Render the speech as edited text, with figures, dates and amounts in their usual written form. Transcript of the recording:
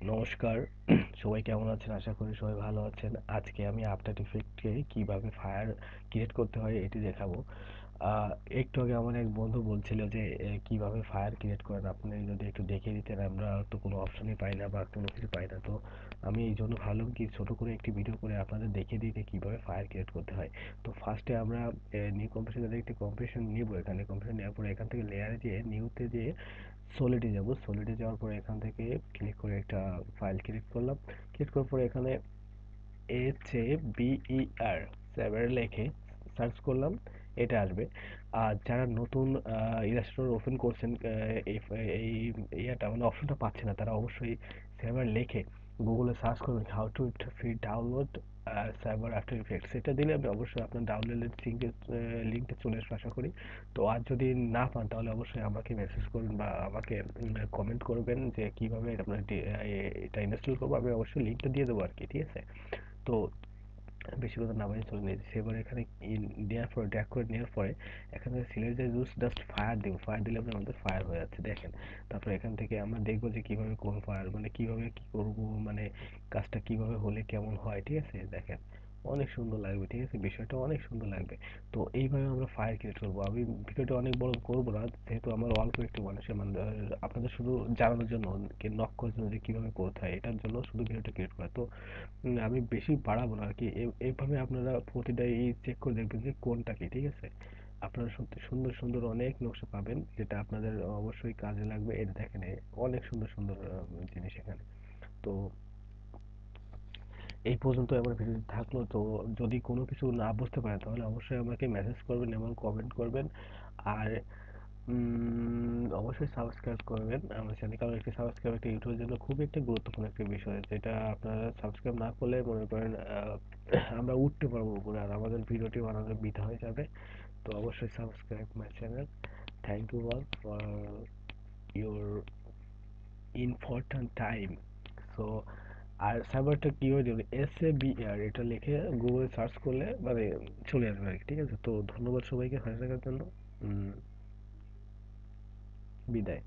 নমস্কার। সবাই কেমন আছেন? আশা করি সবাই ভালো আছেন। আজকে আমি আফটার ইফেক্টে কিভাবে ফায়ার ক্রিয়েট করতে হয় এটি দেখাবো। আহ, একটু আগে আমার এক বন্ধু বলছিল যে কিভাবে ফায়ার ক্রিয়েট করেন, আপনি যদি একটু দেখিয়ে দিতেন। আমরা তো কোনো অপশনই পাই না বা কোনো কিছু পাই না, তো আমি এই জন্য ভাবলাম কি ছোট করে একটি ভিডিও করে আপনাদের দেখিয়ে দিতে কিভাবে ফায়ার ক্রিয়েট করতে হয়। তো ফার্স্টে আমরা নিউ কম্পিউটারে একটি কম্পিউটার নিব। এখানে কম্পিউটার নেওয়ার পরে এখান থেকে লেয়ারে যেয়ে নিউতে যেয়ে সলিডে যাব। সলিডে যাওয়ার পরে এখান থেকে ক্লিক করে একটা ফাইল ক্রিয়েট করলাম। ক্রিয়েট করার পরে এখানে HABER সেভার লিখে সার্চ করলাম, এটা আসবে। আর যারা নতুন ইলাস্ট্রেটর ওপেন করছেন, এই এই ইয়াটা মানে অপশনটা পাচ্ছে না, তারা অবশ্যই সেভার লিখে গুগলে সার্চ করবেন how to free download server after effects. এটা দিলে আপনি অবশ্যই আপনার ডাউনলোডের লিঙ্কটা চলে আসবে আশা করি। তো আর যদি না পান তাহলে অবশ্যই আমাকে মেসেজ করবেন বা আমাকে কমেন্ট করবেন যে কিভাবে আপনার এটা ইনস্টল করবো। আমি অবশ্যই লিঙ্কটা দিয়ে দেবো আর কি, ঠিক আছে? তো বেশি কথা না বাড়িয়ে চলে নিয়েছি সেবার এখানে দেওয়ার পরে ড্র্যাগ করে নেওয়ার পরে এখান থেকে সিলেক্ট যে জাস্ট ফায়ার দেবো। ফায়ার দিলে আপনার আমাদের ফায়ার হয়ে যাচ্ছে, দেখেন। তারপরে এখান থেকে আমরা দেখবো যে কিভাবে কোন ফায়ার মানে কিভাবে কি করব, মানে কাজটা কিভাবে হলে কেমন হয়, ঠিক আছে? দেখেন অনেক সুন্দর লাগবে, ঠিক আছে? বিষয়টা অনেক সুন্দর লাগবে। তো এইভাবে আমরা ফায়ার ক্রিয়েট করবো। আমি ভিডিওটা অনেক বড় করবো না, যেহেতু আমার অল্প একটু মানুষের মানে আপনাদের শুধু জানানোর জন্য, নক করার জন্য যে কিভাবে করতে হয় এটার জন্য শুধু ভিডিওটা ক্রিয়েট করা। তো আমি বেশি বাড়াবো না আরকি। এভাবে আপনারা প্রতিটা চেক করে দেখবেন যে কোনটা কি, ঠিক আছে? আপনারা সত্যি সুন্দর সুন্দর অনেক নকশা পাবেন যেটা আপনাদের অবশ্যই কাজে লাগবে। এই দেখেন অনেক সুন্দর সুন্দর জিনিস এখানে। তো এই পর্যন্ত আমার ভিডিও থাকলো। তো যদি কোনো কিছু না বুঝতে পারেন তাহলে অবশ্যই আমাকে মেসেজ করবেন এবং কমেন্ট করবেন। আর অবশ্যই সাবস্ক্রাইব করবেন আমার চ্যানেল, কারণ একটি সাবস্ক্রাইব একটা ইউটিউবের জন্য খুবই একটা গুরুত্বপূর্ণ একটা বিষয়, যেটা আপনারা সাবস্ক্রাইব না করলে মনে করেন আমরা উঠতে পারবো উপরে আর আমাদের ভিডিওটি বানানো বৃথা হয়ে যাবে। তো অবশ্যই subscribe my channel. Thank you all for your important time. So আর সার্ভারটা কীভাবে দেবেন, SABR এটা লিখে গুগলে সার্চ করলে মানে চলে আসবে আর কি, ঠিক আছে? তো ধন্যবাদ সবাইকে ভালো থাকার জন্য। বিদায়।